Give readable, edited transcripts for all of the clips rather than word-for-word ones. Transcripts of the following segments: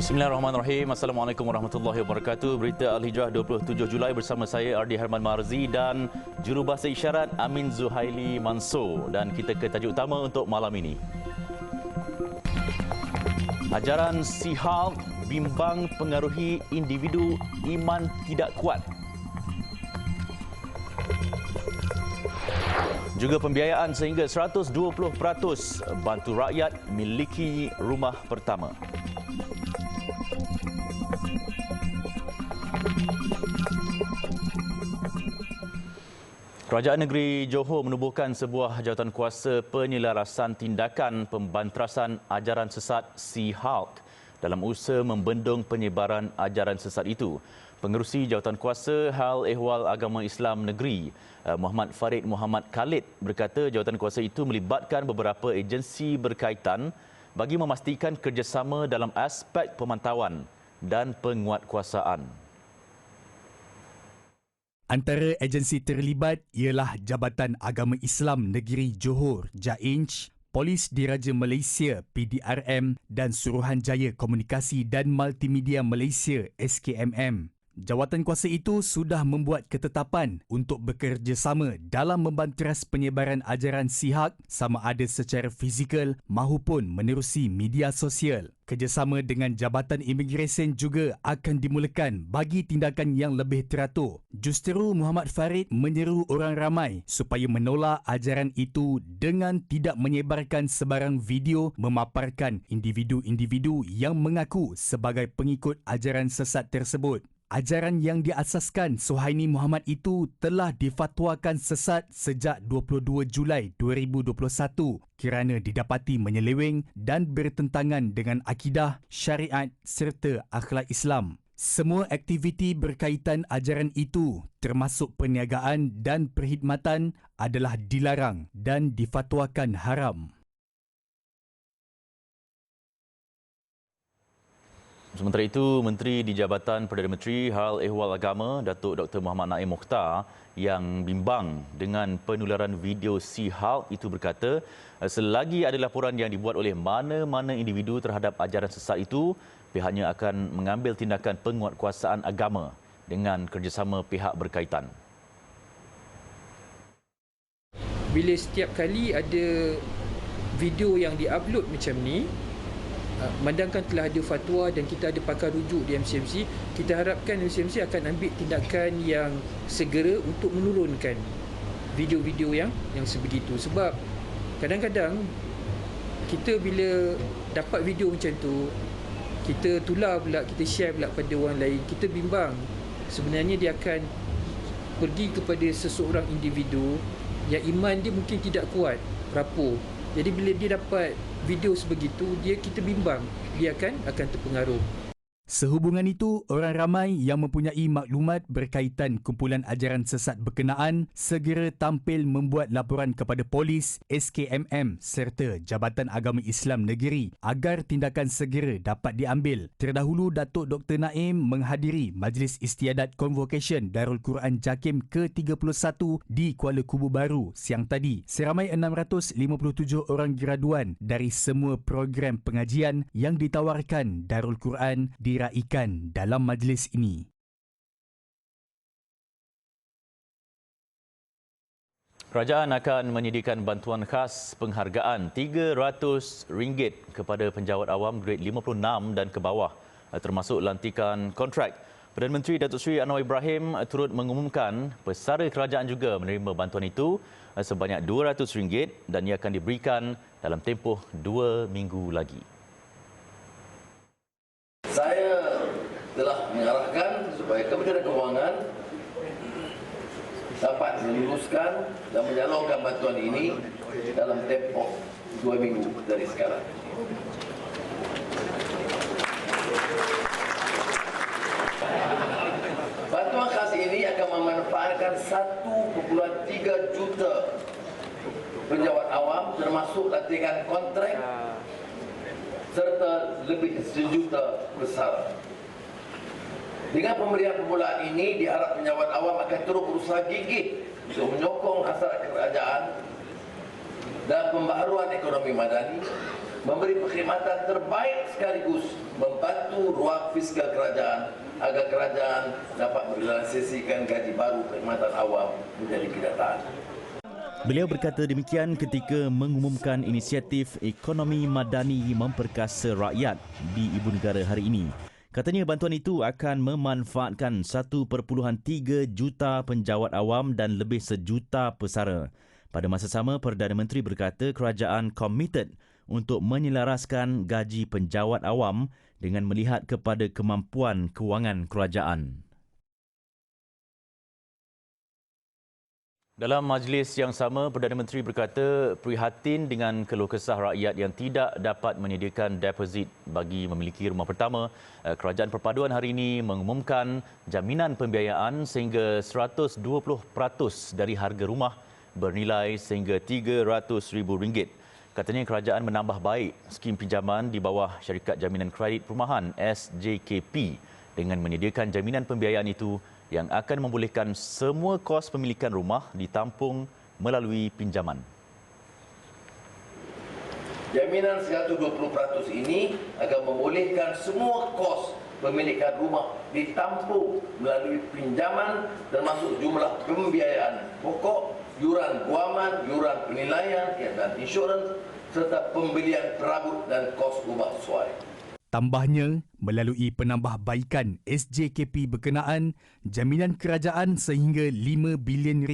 Bismillahirrahmanirrahim. Assalamualaikum warahmatullahi wabarakatuh. Berita Al-Hijrah 27 Julai bersama saya Ardi Herman Marzi dan jurubahasa isyarat Amin Zuhaili Mansur. Dan kita ke tajuk utama untuk malam ini. Ajaran Sihal bimbang pengaruhi individu, iman tidak kuat. Juga pembiayaan sehingga 120% bantu rakyat miliki rumah pertama. Kerajaan Negeri Johor menubuhkan sebuah jawatankuasa penyelarasan tindakan pembantrasan ajaran sesat SIHALK dalam usaha membendung penyebaran ajaran sesat itu. Pengerusi Jawatankuasa Hal Ehwal Agama Islam Negeri, Muhammad Farid Muhammad Khalid, berkata jawatankuasa itu melibatkan beberapa agensi berkaitan bagi memastikan kerjasama dalam aspek pemantauan dan penguatkuasaan. Antara agensi terlibat ialah Jabatan Agama Islam Negeri Johor JAINJ, Polis Diraja Malaysia PDRM dan Suruhanjaya Komunikasi dan Multimedia Malaysia SKMM. Jawatankuasa itu sudah membuat ketetapan untuk bekerjasama dalam membantras penyebaran ajaran SIHAK sama ada secara fizikal maupun menerusi media sosial. Kerjasama dengan Jabatan Imigresen juga akan dimulakan bagi tindakan yang lebih teratur. Justeru Muhammad Farid menyeru orang ramai supaya menolak ajaran itu dengan tidak menyebarkan sebarang video memaparkan individu-individu yang mengaku sebagai pengikut ajaran sesat tersebut. Ajaran yang diasaskan Suhaini Muhammad itu telah difatwakan sesat sejak 22 Julai 2021 kerana didapati menyeleweng dan bertentangan dengan akidah, syariat serta akhlak Islam. Semua aktiviti berkaitan ajaran itu termasuk perniagaan dan perkhidmatan adalah dilarang dan difatwakan haram. Sementara itu, Menteri di Jabatan Perdana Menteri Hal Ehwal Agama, Datuk Dr. Muhammad Naim Mokhtar yang bimbang dengan penularan video SIHAL itu berkata, selagi ada laporan yang dibuat oleh mana-mana individu terhadap ajaran sesat itu, pihaknya akan mengambil tindakan penguatkuasaan agama dengan kerjasama pihak berkaitan. Bila setiap kali ada video yang diupload macam ni, memandangkan telah ada fatwa dan kita ada pakar rujuk di MCMC, kita harapkan MCMC akan ambil tindakan yang segera untuk menurunkan video-video yang sebegitu. Sebab kadang-kadang kita bila dapat video macam tu, kita tular pula, kita share pula pada orang lain, kita bimbang sebenarnya dia akan pergi kepada seseorang individu yang iman dia mungkin tidak kuat, rapuh. Jadi bila dia dapat video sebegitu, kita bimbang dia akan terpengaruh. Sehubungan itu, orang ramai yang mempunyai maklumat berkaitan kumpulan ajaran sesat berkenaan segera tampil membuat laporan kepada polis, SKMM serta Jabatan Agama Islam Negeri agar tindakan segera dapat diambil. Terdahulu, Datuk Dr. Naim menghadiri Majlis Istiadat Convocation Darul Quran JAKIM ke-31 di Kuala Kubu Baru siang tadi. Seramai 657 orang graduan dari semua program pengajian yang ditawarkan Darul Quran diraikan dalam majlis ini. Kerajaan akan menyediakan bantuan khas penghargaan RM300 kepada penjawat awam grade 56 dan ke bawah, termasuk lantikan kontrak. Perdana Menteri Datuk Seri Anwar Ibrahim turut mengumumkan pesara kerajaan juga menerima bantuan itu sebanyak RM200 dan ia akan diberikan dalam tempoh 2 minggu lagi. Saya telah mengarahkan supaya Kementerian Kewangan dapat meneruskan dan menyalurkan bantuan ini dalam tempoh 2 minggu dari sekarang. Bantuan khas ini akan memanfaatkan 1,3 juta penjawat awam termasuk lantikan kontrak serta lebih 1 juta pesara. Dengan pemberian permulaan ini, diharap penjawat awam akan terus berusaha gigih untuk menyokong hasrat kerajaan dan pembaharuan ekonomi madani memberi perkhidmatan terbaik sekaligus membantu ruang fiskal kerajaan agar kerajaan dapat merealisasikan gaji baru perkhidmatan awam menjadi kenyataan. Beliau berkata demikian ketika mengumumkan inisiatif ekonomi madani memperkasa rakyat di Ibu Negara hari ini. Katanya bantuan itu akan memanfaatkan 1.3 juta penjawat awam dan lebih 1 juta pesara. Pada masa sama, Perdana Menteri berkata kerajaan komited untuk menyelaraskan gaji penjawat awam dengan melihat kepada kemampuan kewangan kerajaan. Dalam majlis yang sama, Perdana Menteri berkata prihatin dengan keluh kesah rakyat yang tidak dapat menyediakan deposit bagi memiliki rumah pertama. Kerajaan Perpaduan hari ini mengumumkan jaminan pembiayaan sehingga 120% dari harga rumah bernilai sehingga RM300,000. Katanya kerajaan menambah baik skim pinjaman di bawah Syarikat Jaminan Kredit Perumahan SJKP dengan menyediakan jaminan pembiayaan itu yang akan membolehkan semua kos pemilikan rumah ditampung melalui pinjaman. Jaminan 120% ini akan membolehkan semua kos pemilikan rumah ditampung melalui pinjaman termasuk jumlah pembiayaan pokok, yuran guaman, yuran penilaian dan insurans serta pembelian perabot dan kos rumah sesuai. Tambahnya, melalui penambahbaikan SJKP berkenaan, jaminan kerajaan sehingga RM5 bilion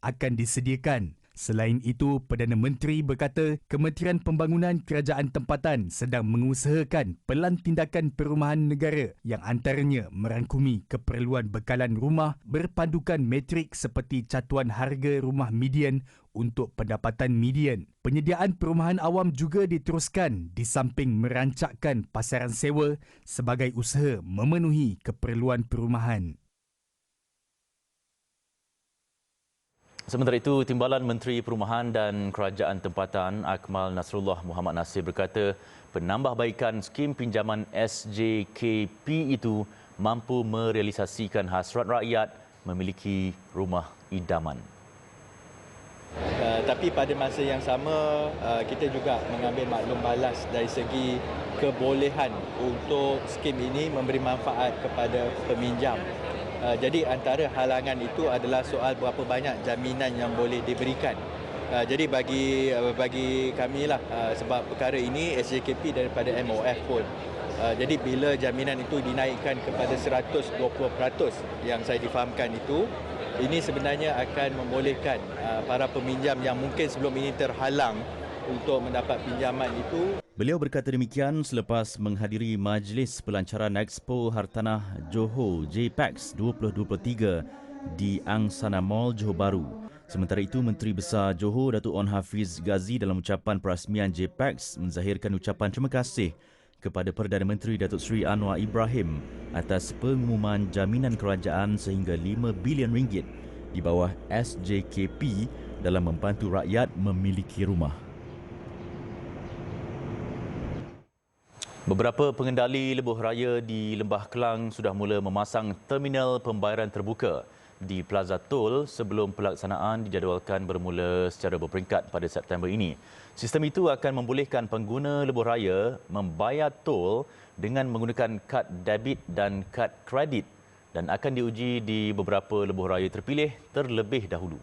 akan disediakan. Selain itu, Perdana Menteri berkata Kementerian Pembangunan Kerajaan Tempatan sedang mengusahakan pelan tindakan perumahan negara yang antaranya merangkumi keperluan bekalan rumah berpandukan metrik seperti catuan harga rumah median untuk pendapatan median. Penyediaan perumahan awam juga diteruskan di samping merancakkan pasaran sewa sebagai usaha memenuhi keperluan perumahan. Sementara itu, Timbalan Menteri Perumahan dan Kerajaan Tempatan Akmal Nasrullah Muhammad Nasir berkata penambahbaikan skim pinjaman SJKP itu mampu merealisasikan hasrat rakyat memiliki rumah idaman. Tapi pada masa yang sama, kita juga mengambil maklum balas dari segi kebolehan untuk skim ini memberi manfaat kepada peminjam. Jadi antara halangan itu adalah soal berapa banyak jaminan yang boleh diberikan. Jadi bagi kami lah, sebab perkara ini SJKP daripada MOF pun. Jadi bila jaminan itu dinaikkan kepada 120% yang saya difahamkan itu, ini sebenarnya akan membolehkan para peminjam yang mungkin sebelum ini terhalang untuk mendapat pinjaman itu. Beliau berkata demikian selepas menghadiri Majlis Pelancaran Expo Hartanah Johor JPEX 2023 di Angsana Mall Johor Bahru. Sementara itu, Menteri Besar Johor Datuk Onn Hafiz Ghazi dalam ucapan perasmian JPEX menzahirkan ucapan terima kasih kepada Perdana Menteri Datuk Seri Anwar Ibrahim atas pengumuman jaminan kerajaan sehingga RM5 bilion di bawah SJKP dalam membantu rakyat memiliki rumah. Beberapa pengendali lebuh raya di Lembah Kelang sudah mula memasang terminal pembayaran terbuka di Plaza Tol sebelum pelaksanaan dijadualkan bermula secara berperingkat pada September ini. Sistem itu akan membolehkan pengguna lebuh raya membayar tol dengan menggunakan kad debit dan kad kredit dan akan diuji di beberapa lebuh raya terpilih terlebih dahulu.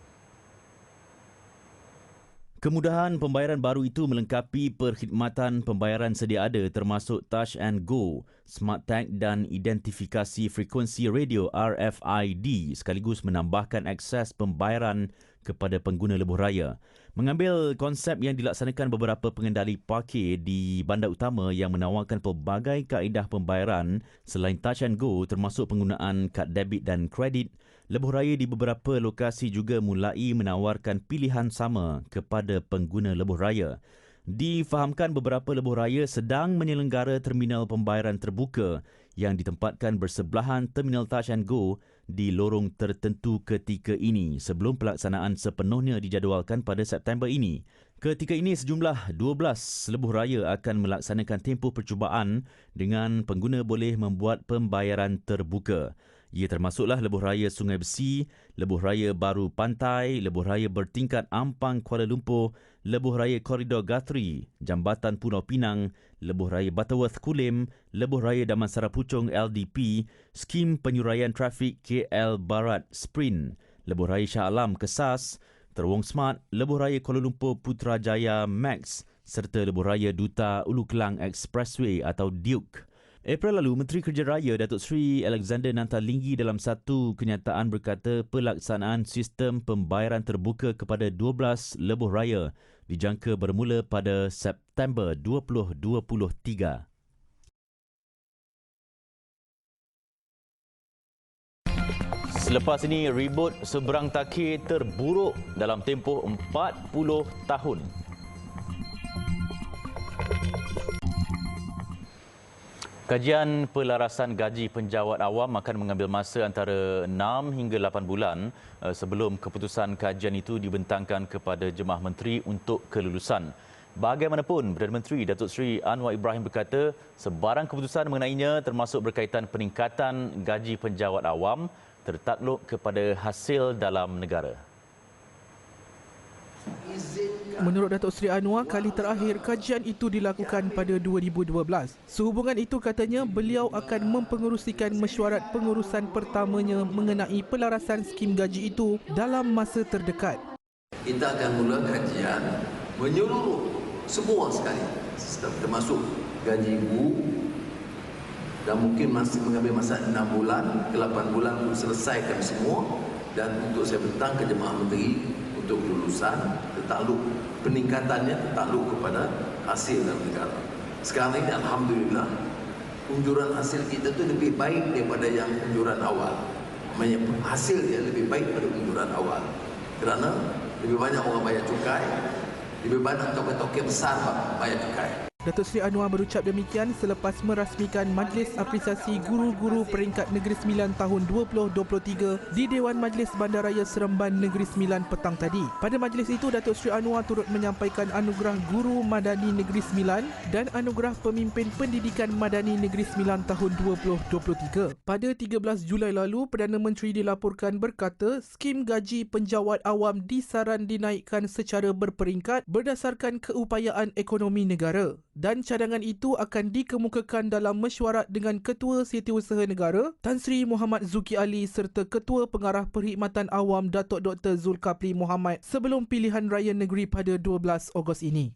Kemudahan pembayaran baru itu melengkapi perkhidmatan pembayaran sedia ada termasuk Touch and Go, Smart Tag dan identifikasi frekuensi radio RFID sekaligus menambahkan akses pembayaran kepada pengguna lebuh raya. Mengambil konsep yang dilaksanakan beberapa pengendali parkir di bandar utama yang menawarkan pelbagai kaedah pembayaran selain Touch and Go termasuk penggunaan kad debit dan kredit, lebuh raya di beberapa lokasi juga mulai menawarkan pilihan sama kepada pengguna lebuh raya. Difahamkan beberapa lebuh raya sedang menyelenggara terminal pembayaran terbuka yang ditempatkan bersebelahan terminal Touch and Go di lorong tertentu ketika ini sebelum pelaksanaan sepenuhnya dijadualkan pada September ini. Ketika ini sejumlah 12 lebuh raya akan melaksanakan tempoh percubaan dengan pengguna boleh membuat pembayaran terbuka. Ia termasuklah lebuh raya Sungai Besi, lebuh raya Baru Pantai, lebuh raya bertingkat Ampang Kuala Lumpur, Lebuh Raya Koridor Guthrie, Jambatan Pulau Pinang, Lebuh Raya Butterworth Kulim, Lebuh Raya Damansara Puchong LDP, Skim Penyuraian Trafik KL Barat Sprint, Lebuh Raya Shah Alam Kesas, Terowong Smart, Lebuh Raya Kuala Lumpur Putrajaya Max serta Lebuh Raya Duta Ulu Kelang Expressway atau Duke. April lalu, Menteri Kerja Raya Datuk Seri Alexander Nantalinggi dalam satu kenyataan berkata pelaksanaan sistem pembayaran terbuka kepada 12 lebuh raya dijangka bermula pada September 2023. Selepas ini, ribut seberang takhir terburuk dalam tempoh 40 tahun. Kajian pelarasan gaji penjawat awam akan mengambil masa antara 6 hingga 8 bulan sebelum keputusan kajian itu dibentangkan kepada Jemaah Menteri untuk kelulusan. Bagaimanapun, Perdana Menteri Datuk Seri Anwar Ibrahim berkata sebarang keputusan mengenainya termasuk berkaitan peningkatan gaji penjawat awam tertakluk kepada hasil dalam negara. Menurut Datuk Seri Anwar, kali terakhir kajian itu dilakukan pada 2012. Sehubungan itu katanya beliau akan mempengerusikan mesyuarat pengurusan pertamanya mengenai pelarasan skim gaji itu dalam masa terdekat. Kita akan mula kajian menyeluruh semua sekali, termasuk gaji guru, dan mungkin masih mengambil masa 6 bulan ke 8 bulan untuk selesaikan semua, dan untuk saya bentang ke Jemaah Menteri untuk kelulusan tertakluk peningkatannya tertakluk kepada hasil dalam negara. Sekarang ini alhamdulillah unjuran hasil kita tu lebih baik daripada yang unjuran awal. Maksudnya hasil dia lebih baik daripada unjuran awal. Kerana lebih banyak orang bayar cukai, lebih banyak tokoh-tokoh besar bayar cukai. Datuk Seri Anwar berucap demikian selepas merasmikan Majlis Apresiasi Guru-Guru Peringkat Negeri Sembilan tahun 2023 di Dewan Majlis Bandaraya Seremban Negeri Sembilan petang tadi. Pada majlis itu, Datuk Seri Anwar turut menyampaikan anugerah Guru Madani Negeri Sembilan dan anugerah Pemimpin Pendidikan Madani Negeri Sembilan tahun 2023. Pada 13 Julai lalu, Perdana Menteri dilaporkan berkata skim gaji penjawat awam disaran dinaikkan secara berperingkat berdasarkan keupayaan ekonomi negara. Dan cadangan itu akan dikemukakan dalam mesyuarat dengan Ketua Setiausaha Negara Tan Sri Muhammad Zuki Ali serta Ketua Pengarah Perkhidmatan Awam Datuk Dr. Zulkafli Mohamad sebelum pilihan raya negeri pada 12 Ogos ini.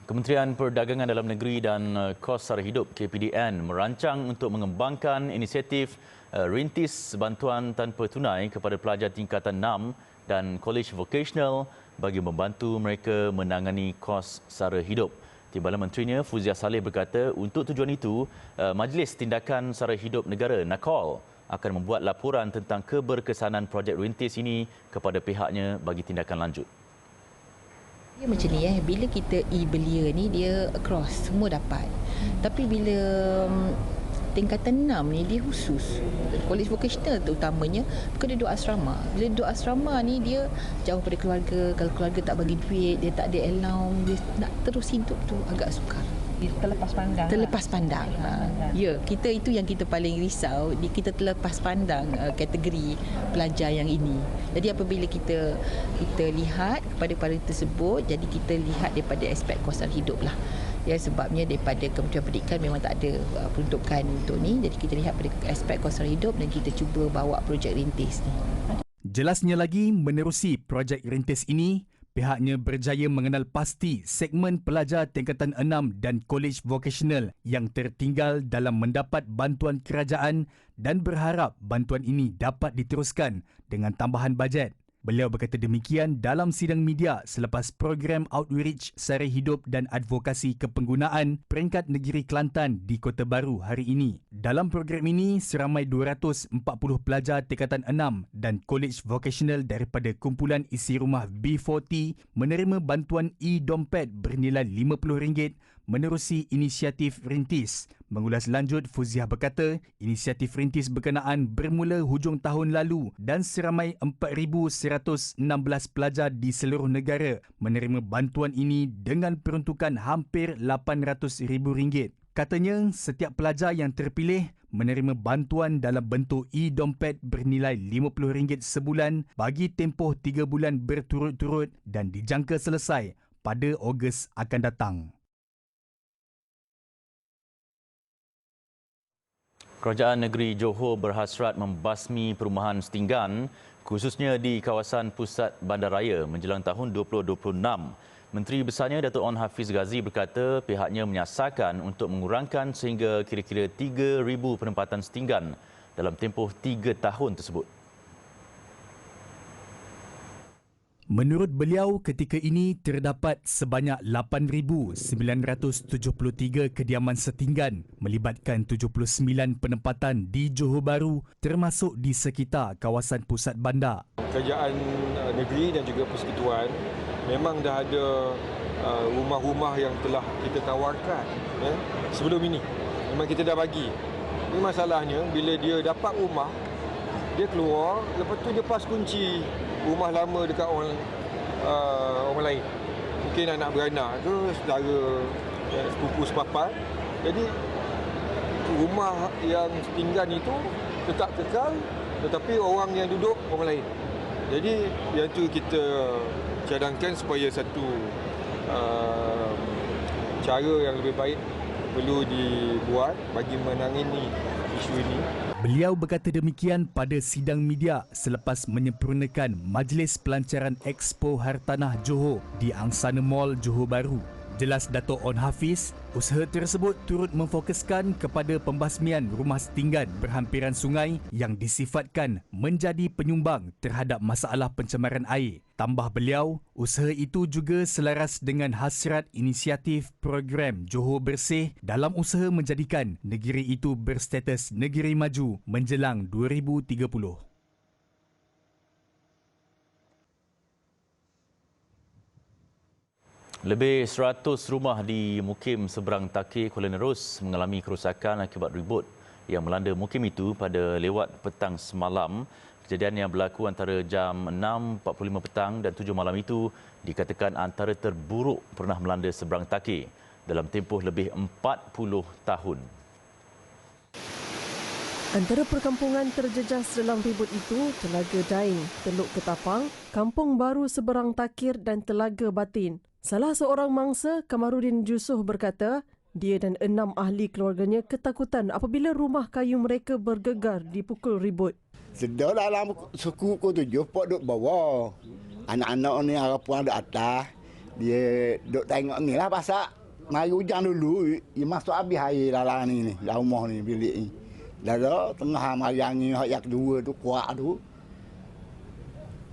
Kementerian Perdagangan Dalam Negeri dan Kos Sara Hidup KPDN merancang untuk mengembangkan inisiatif rintis bantuan tanpa tunai kepada pelajar tingkatan 6 dan kolej vokasional bagi membantu mereka menangani kos sara hidup. Timbalan Menterinya Fuzia Saleh berkata untuk tujuan itu, Majlis Tindakan Sara Hidup Negara NAKOL akan membuat laporan tentang keberkesanan projek rintis ini kepada pihaknya bagi tindakan lanjut. Dia macam ni bila kita e-belia ni dia across semua dapat. Tapi bila tingkatan 6 ni dia khusus. Kolej vokasional terutamanya bukan dia duduk asrama. Bila duduk asrama ni dia jauh pada keluarga. Kalau keluarga tak bagi duit, dia tak ada allowance, dia nak terus hidup tu agak sukar. Terlepas pandang. Terlepas pandang. Ya, kita itu yang kita paling risau, kita terlepas pandang kategori pelajar yang ini. Jadi apabila kita lihat kepada tersebut, jadi kita lihat daripada aspek kos sara hidup lah. Ya, sebabnya daripada Kementerian Pendidikan memang tak ada peruntukan untuk ni. Jadi kita lihat pada aspek kos sara hidup dan kita cuba bawa projek rintis ni. Jelasnya lagi, menerusi projek rintis ini, pihaknya berjaya mengenal pasti segmen pelajar tingkatan 6 dan kolej vokasional yang tertinggal dalam mendapat bantuan kerajaan dan berharap bantuan ini dapat diteruskan dengan tambahan bajet. Beliau berkata demikian dalam sidang media selepas program Outreach Sara Hidup dan Advokasi Kepenggunaan Peringkat Negeri Kelantan di Kota Baru hari ini. Dalam program ini, seramai 240 pelajar tingkatan 6 dan kolej vokasional daripada kumpulan isi rumah B40 menerima bantuan e-dompet bernilai RM50 menerusi inisiatif rintis. Mengulas lanjut, Fuziah berkata, inisiatif rintis berkenaan bermula hujung tahun lalu dan seramai 4,116 pelajar di seluruh negara menerima bantuan ini dengan peruntukan hampir RM800,000. Katanya, setiap pelajar yang terpilih menerima bantuan dalam bentuk e-dompet bernilai RM50 sebulan bagi tempoh 3 bulan berturut-turut dan dijangka selesai pada Ogos akan datang. Kerajaan Negeri Johor berhasrat membasmi perumahan setinggan khususnya di kawasan pusat bandaraya menjelang tahun 2026. Menteri Besarnya Datuk Onn Hafiz Ghazi berkata pihaknya menyasarkan untuk mengurangkan sehingga kira-kira 3,000 penempatan setinggan dalam tempoh 3 tahun tersebut. Menurut beliau, ketika ini terdapat sebanyak 8,973 kediaman setinggan melibatkan 79 penempatan di Johor Bahru termasuk di sekitar kawasan pusat bandar. Kerajaan negeri dan juga persekutuan memang dah ada rumah-rumah yang telah kita tawarkan sebelum ini. Memang kita dah bagi. Ini masalahnya bila dia dapat rumah, dia keluar, lepas tu dia pas kunci rumah lama dekat orang lain. Mungkin anak beranak ke, saudara, sepupu sepapan. Jadi rumah yang setinggan itu tetap kekal, tetapi orang yang duduk orang lain. Jadi yang tu kita cadangkan supaya satu cara yang lebih baik perlu dibuat bagi menangani isu ini. Beliau berkata demikian pada sidang media selepas menyempurnakan Majlis Pelancaran Expo Hartanah Johor di Angsana Mall Johor Bahru. Jelas Datuk Onn Hafiz, usaha tersebut turut memfokuskan kepada pembasmian rumah setinggan berhampiran sungai yang disifatkan menjadi penyumbang terhadap masalah pencemaran air. Tambah beliau, usaha itu juga selaras dengan hasrat inisiatif program Johor Bersih dalam usaha menjadikan negeri itu berstatus negeri maju menjelang 2030. Lebih 100 rumah di Mukim Seberang Takir, Kuala Nerus mengalami kerosakan akibat ribut yang melanda mukim itu pada lewat petang semalam. Kejadian yang berlaku antara jam 6.45 petang dan 7 malam itu dikatakan antara terburuk pernah melanda Seberang Takir dalam tempoh lebih 40 tahun. Antara perkampungan terjejas dalam ribut itu Telaga Daing, Teluk Ketapang, Kampung Baru Seberang Takir dan Telaga Batin. Salah seorang mangsa, Kamarudin Jusuh berkata, dia dan 6 ahli keluarganya ketakutan apabila rumah kayu mereka bergegar dipukul ribut. Sedar dalam suku ku 7 pok duduk bawah. Anak-anak ni harapan duduk atas. Dia duduk tengok ni lah pasal mari hujan dulu. Dia masuk habis air dalam ni, dalam rumah ni, bilik ni. Dah tengah mari angin yang kedua tu kuat tu.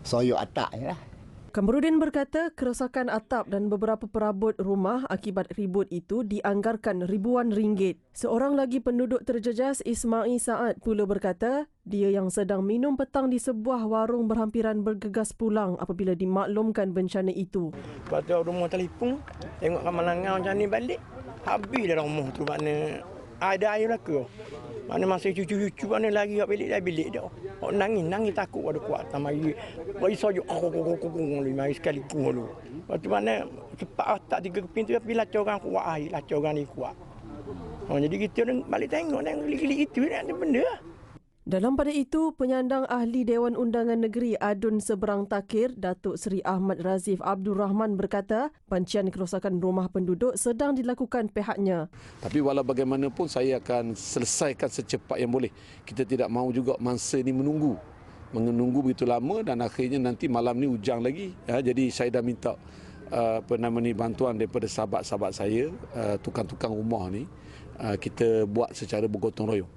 Soyok atak je lah. Kamarudin berkata kerosakan atap dan beberapa perabot rumah akibat ribut itu dianggarkan ribuan ringgit. Seorang lagi penduduk terjejas, Ismail Saad, pula berkata dia yang sedang minum petang di sebuah warung berhampiran bergegas pulang apabila dimaklumkan bencana itu. Lepas tu rumah telefon, tengok kamalangau macam ni balik, habis dalam rumah tu makna ada air belaka. Mana masa cucu-cucu mana lagi kat bilik dia. Oh, nangis takut pada kuat tamai. Bagi sojuk mari sekali dulu. Waktu mana cepat tak 3 keping tu tapi lacau orang kuat air, lacau orang ni kuat. Oh, jadi kita balik tengok gelik-gelik itu ada benda. Dalam pada itu, penyandang ahli Dewan Undangan Negeri Adun Seberang Takir, Datuk Seri Ahmad Razif Abdul Rahman berkata, pancian kerosakan rumah penduduk sedang dilakukan pihaknya. Tapi walau bagaimanapun saya akan selesaikan secepat yang boleh. Kita tidak mahu juga mangsa ini menunggu begitu lama dan akhirnya nanti malam ni hujan lagi. Jadi saya dah minta bantuan daripada sahabat-sahabat saya, tukang-tukang rumah ni, kita buat secara bergotong royong.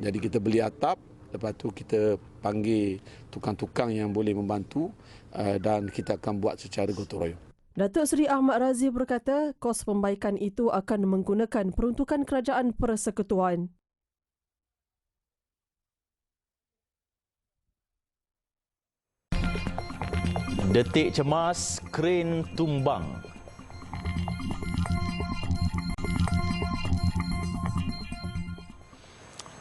Jadi kita beli atap, lepas tu kita panggil tukang-tukang yang boleh membantu dan kita akan buat secara gotong royong. Datuk Seri Ahmad Razif berkata kos pembaikan itu akan menggunakan peruntukan kerajaan persekutuan. Detik cemas, kren tumbang.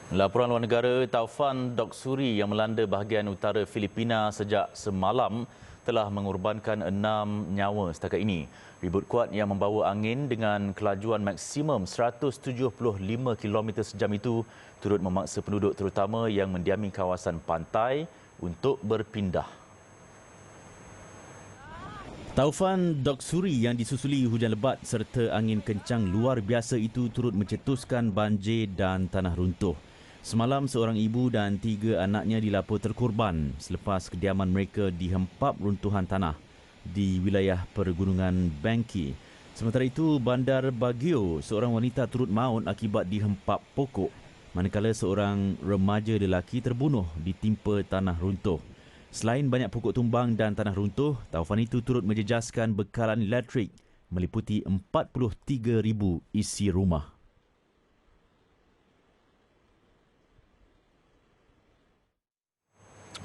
Laporan luar negara, taufan Doksuri yang melanda bahagian utara Filipina sejak semalam telah mengorbankan 6 nyawa setakat ini. Ribut kuat yang membawa angin dengan kelajuan maksimum 175 km sejam itu turut memaksa penduduk terutama yang mendiami kawasan pantai untuk berpindah. Taufan Doksuri yang disusuli hujan lebat serta angin kencang luar biasa itu turut mencetuskan banjir dan tanah runtuh. Semalam seorang ibu dan 3 anaknya dilapor terkorban selepas kediaman mereka dihempap runtuhan tanah di wilayah pergunungan Bangki. Sementara itu, Bandar Baguio, seorang wanita turut maut akibat dihempap pokok, manakala seorang remaja lelaki terbunuh ditimpa tanah runtuh. Selain banyak pokok tumbang dan tanah runtuh, taufan itu turut menjejaskan bekalan elektrik meliputi 43,000 isi rumah.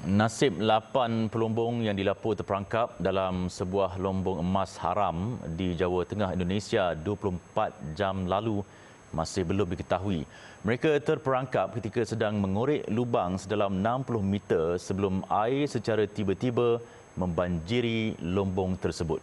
Nasib 8 pelombong yang dilapor terperangkap dalam sebuah lombong emas haram di Jawa Tengah Indonesia 24 jam lalu masih belum diketahui. Mereka terperangkap ketika sedang mengorek lubang sedalam 60 meter sebelum air secara tiba-tiba membanjiri lombong tersebut.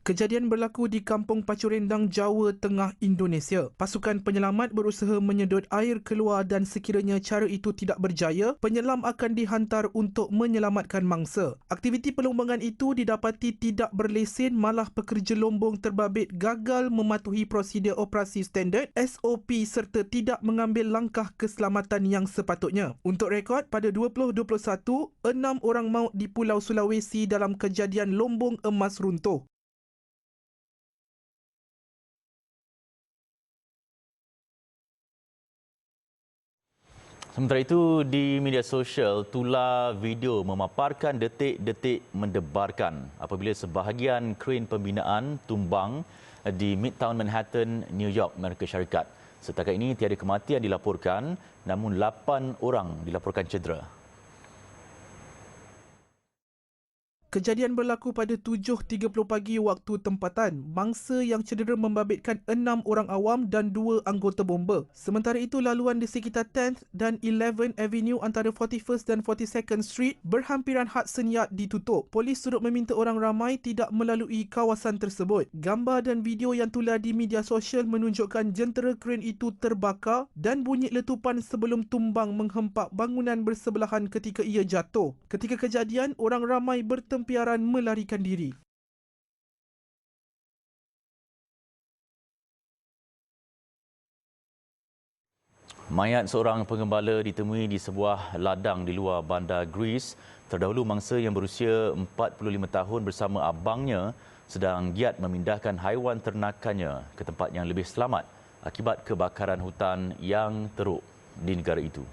Kejadian berlaku di Kampung Pacurendang, Jawa Tengah, Indonesia. Pasukan penyelamat berusaha menyedot air keluar dan sekiranya cara itu tidak berjaya, penyelam akan dihantar untuk menyelamatkan mangsa. Aktiviti pelombangan itu didapati tidak berlesen, malah pekerja lombong terbabit gagal mematuhi prosedur operasi standard SOP serta tidak mengambil langkah keselamatan yang sepatutnya. Untuk rekod, pada 2021, 6 orang maut di Pulau Sulawesi dalam kejadian lombong emas runtuh. Sementara itu, di media sosial, tular video memaparkan detik-detik mendebarkan apabila sebahagian kren pembinaan tumbang di Midtown Manhattan, New York, Amerika Syarikat. Setakat ini, tiada kematian dilaporkan, namun 8 orang dilaporkan cedera. Kejadian berlaku pada 7.30 pagi waktu tempatan. Mangsa yang cedera membabitkan 6 orang awam dan 2 anggota bomba. Sementara itu, laluan di sekitar 10th dan 11th Avenue antara 41st dan 42nd Street berhampiran Hudson Yard ditutup. Polis turut meminta orang ramai tidak melalui kawasan tersebut. Gambar dan video yang tular di media sosial menunjukkan jentera kren itu terbakar dan bunyi letupan sebelum tumbang menghempap bangunan bersebelahan ketika ia jatuh. Ketika kejadian, orang ramai bertempiaran melarikan diri. Mayat seorang pengembala ditemui di sebuah ladang di luar bandar Greece. Terdahulu mangsa yang berusia 45 tahun bersama abangnya sedang giat memindahkan haiwan ternakannya ke tempat yang lebih selamat akibat kebakaran hutan yang teruk di negara itu.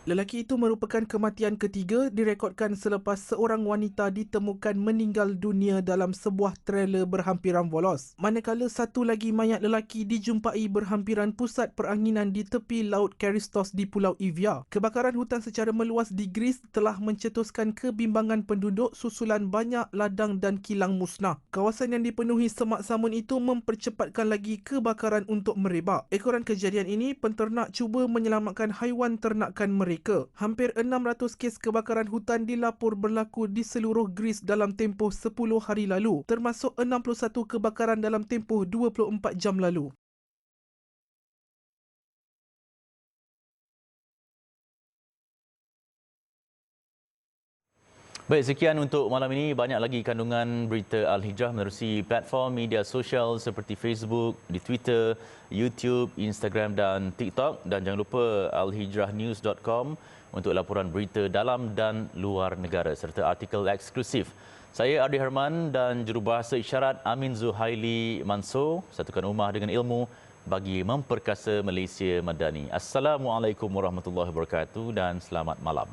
Lelaki itu merupakan kematian ketiga direkodkan selepas seorang wanita ditemukan meninggal dunia dalam sebuah trailer berhampiran volos. Manakala satu lagi mayat lelaki dijumpai berhampiran pusat peranginan di tepi Laut Karistos di Pulau Evia. Kebakaran hutan secara meluas di Greece telah mencetuskan kebimbangan penduduk susulan banyak ladang dan kilang musnah. Kawasan yang dipenuhi semak samun itu mempercepatkan lagi kebakaran untuk merebak. Ekoran kejadian ini, penternak cuba menyelamatkan haiwan ternakan mereka. Hampir 600 kes kebakaran hutan dilapor berlaku di seluruh Greece dalam tempoh 10 hari lalu, termasuk 61 kebakaran dalam tempoh 24 jam lalu. Baik, sekian untuk malam ini. Banyak lagi kandungan berita Al-Hijrah menerusi platform media sosial seperti Facebook, di Twitter, YouTube, Instagram dan TikTok. Dan jangan lupa alhijrahnews.com untuk laporan berita dalam dan luar negara serta artikel eksklusif. Saya Ardi Herman dan jurubahasa isyarat Amin Zuhaili Mansur. Satukan ummah dengan ilmu bagi memperkasa Malaysia Madani. Assalamualaikum warahmatullahi wabarakatuh dan selamat malam.